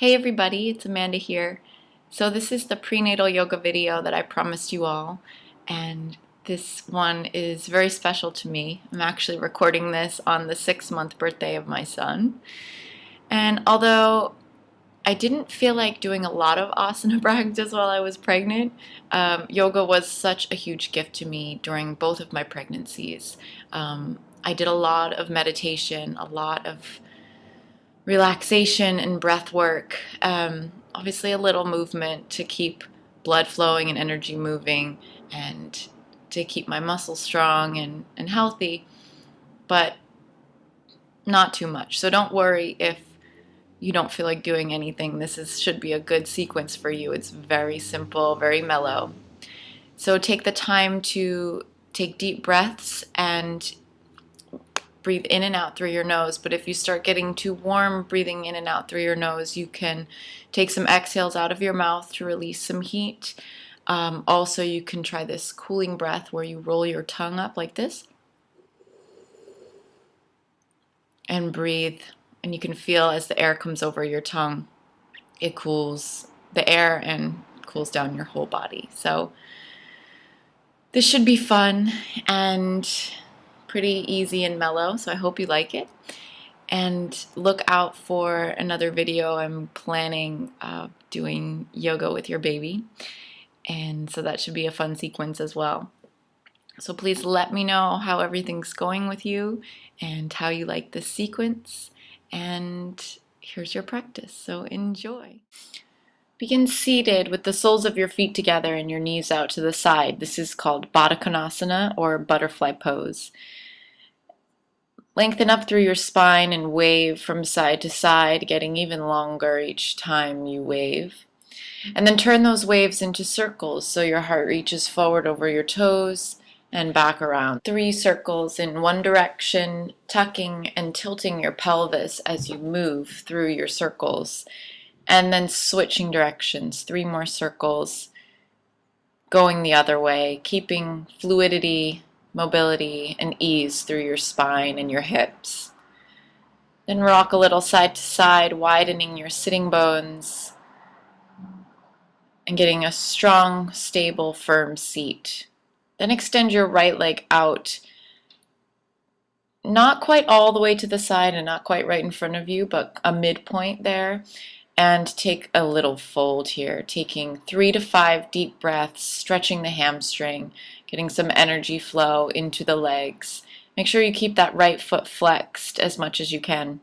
Hey everybody, it's Amanda here. So this is the prenatal yoga video that I promised you all, and this one is very special to me. I'm actually recording this on the 6-month birthday of my son. And although I didn't feel like doing a lot of asana practice while I was pregnant, yoga was such a huge gift to me during both of my pregnancies. I did a lot of meditation, a lot of relaxation and breath work. Obviously, a little movement to keep blood flowing and energy moving and to keep my muscles strong and healthy, but not too much. So don't worry if you don't feel like doing anything. Should be a good sequence for you. It's very simple, very mellow. So take the time to take deep breaths and breathe in and out through your nose. But if you start getting too warm breathing in and out through your nose, you can take some exhales out of your mouth to release some heat. Also, you can try this cooling breath where you roll your tongue up like this and breathe. And you can feel as the air comes over your tongue, it cools the air and cools down your whole body. So this should be fun and pretty easy and mellow, so I hope you like it. And look out for another video. I'm planning doing yoga with your baby, and so that should be a fun sequence as well. So please let me know how everything's going with you and how you like this sequence, and here's your practice, so enjoy. Begin seated with the soles of your feet together and your knees out to the side. This is called Baddha Konasana or butterfly pose. Lengthen up through your spine and wave from side to side, getting even longer each time you wave. And then turn those waves into circles so your heart reaches forward over your toes and back around. 3 circles in one direction, tucking and tilting your pelvis as you move through your circles. And then switching directions, 3 more circles, going the other way, keeping fluidity, mobility, and ease through your spine and your hips. Then rock a little side to side, widening your sitting bones and getting a strong, stable, firm seat. Then extend your right leg out, not quite all the way to the side and not quite right in front of you, but a midpoint there. And take a little fold here, taking 3 to 5 deep breaths, stretching the hamstring, getting some energy flow into the legs. Make sure you keep that right foot flexed as much as you can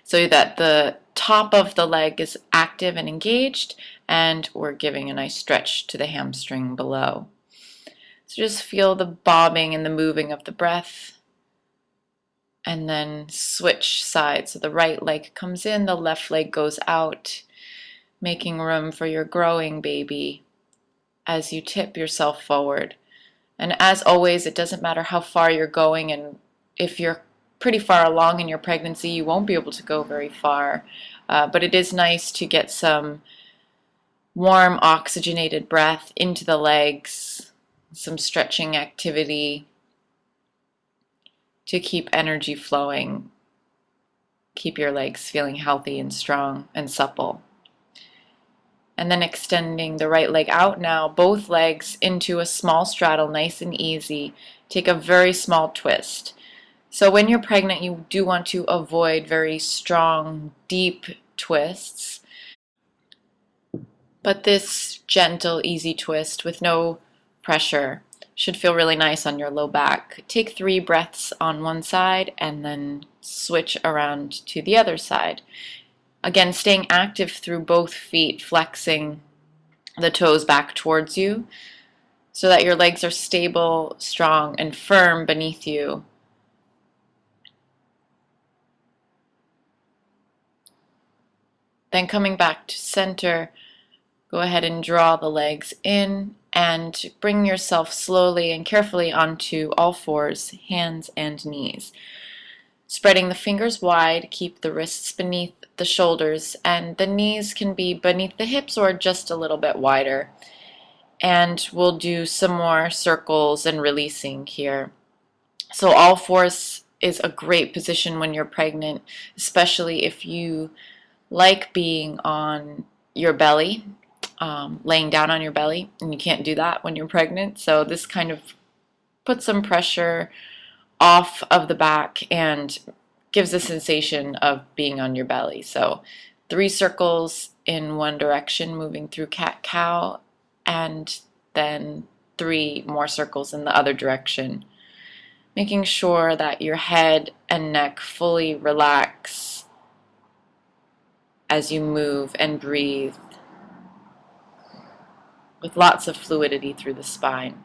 so that the top of the leg is active and engaged, and we're giving a nice stretch to the hamstring below. So just feel the bobbing and the moving of the breath. And then switch sides. So the right leg comes in, the left leg goes out, making room for your growing baby as you tip yourself forward. And as always, it doesn't matter how far you're going, and if you're pretty far along in your pregnancy, you won't be able to go very far. But it is nice to get some warm, oxygenated breath into the legs, some stretching activity, to keep energy flowing, keep your legs feeling healthy and strong and supple. And then extending the right leg out now, both legs into a small straddle, nice and easy. Take a very small twist. So when you're pregnant, you do want to avoid very strong, deep twists. But this gentle, easy twist with no pressure should feel really nice on your low back. Take 3 breaths on one side and then switch around to the other side. Again, staying active through both feet, flexing the toes back towards you so that your legs are stable, strong, and firm beneath you. Then coming back to center, go ahead and draw the legs in and bring yourself slowly and carefully onto all 4s, hands and knees. Spreading the fingers wide, keep the wrists beneath the shoulders, and the knees can be beneath the hips or just a little bit wider. And we'll do some more circles and releasing here. So all 4s is a great position when you're pregnant, especially if you like being on your belly, laying down on your belly, and you can't do that when you're pregnant. So this kind of puts some pressure off of the back and gives a sensation of being on your belly. So 3 circles in one direction moving through cat-cow, and then 3 more circles in the other direction, making sure that your head and neck fully relax as you move and breathe with lots of fluidity through the spine.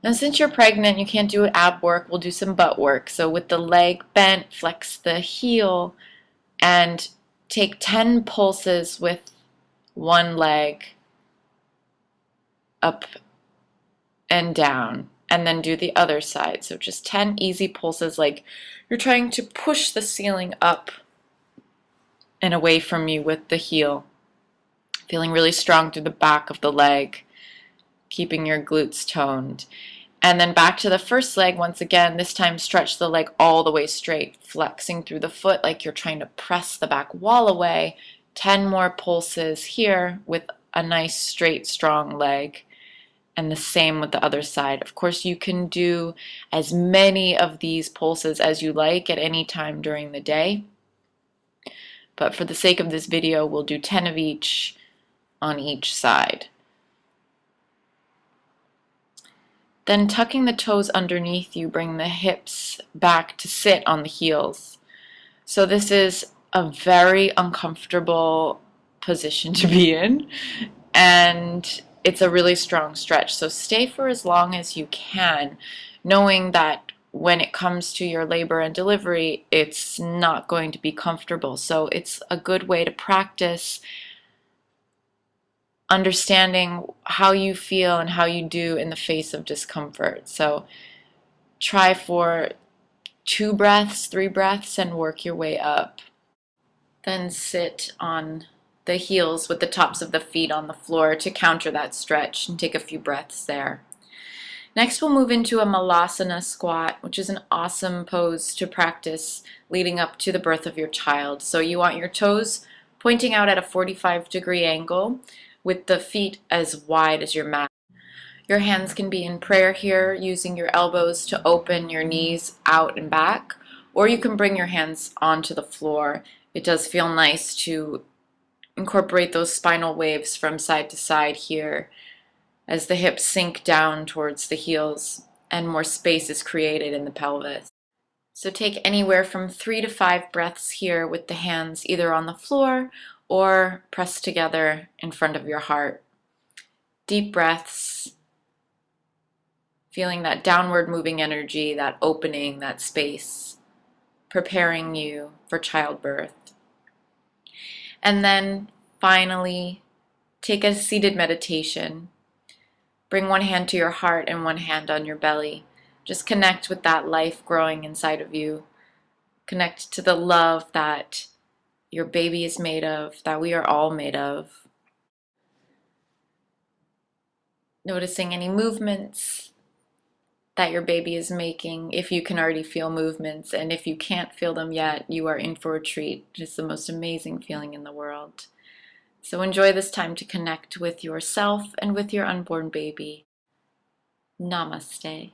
Now, since you're pregnant, you can't do ab work, we'll do some butt work. So with the leg bent, flex the heel and take 10 pulses with one leg up and down, and then do the other side. So just 10 easy pulses, like you're trying to push the ceiling up and away from you with the heel. Feeling really strong through the back of the leg, keeping your glutes toned. And then back to the first leg once again. This time stretch the leg all the way straight, flexing through the foot like you're trying to press the back wall away. 10 more pulses here with a nice straight strong leg, and the same with the other side. Of course, you can do as many of these pulses as you like at any time during the day, but for the sake of this video, we'll do 10 of each on each side. Then tucking the toes underneath you, bring the hips back to sit on the heels. So this is a very uncomfortable position to be in, and it's a really strong stretch. So stay for as long as you can, knowing that when it comes to your labor and delivery, it's not going to be comfortable. So it's a good way to practice understanding how you feel and how you do in the face of discomfort. So try for 2 breaths, 3 breaths, and work your way up. Then sit on the heels with the tops of the feet on the floor to counter that stretch, and take a few breaths there. Next, we'll move into a malasana squat, which is an awesome pose to practice leading up to the birth of your child. So you want your toes pointing out at a 45-degree angle, with the feet as wide as your mat. Your hands can be in prayer here, using your elbows to open your knees out and back, or you can bring your hands onto the floor. It does feel nice to incorporate those spinal waves from side to side here as the hips sink down towards the heels and more space is created in the pelvis. So take anywhere from 3 to 5 breaths here with the hands either on the floor or pressed together in front of your heart. Deep breaths, feeling that downward moving energy, that opening, that space, preparing you for childbirth. And then finally, take a seated meditation. Bring one hand to your heart and one hand on your belly. Just connect with that life growing inside of you. Connect to the love that your baby is made of, that we are all made of. Noticing any movements that your baby is making, if you can already feel movements, and if you can't feel them yet, you are in for a treat. It's the most amazing feeling in the world. So enjoy this time to connect with yourself and with your unborn baby. Namaste.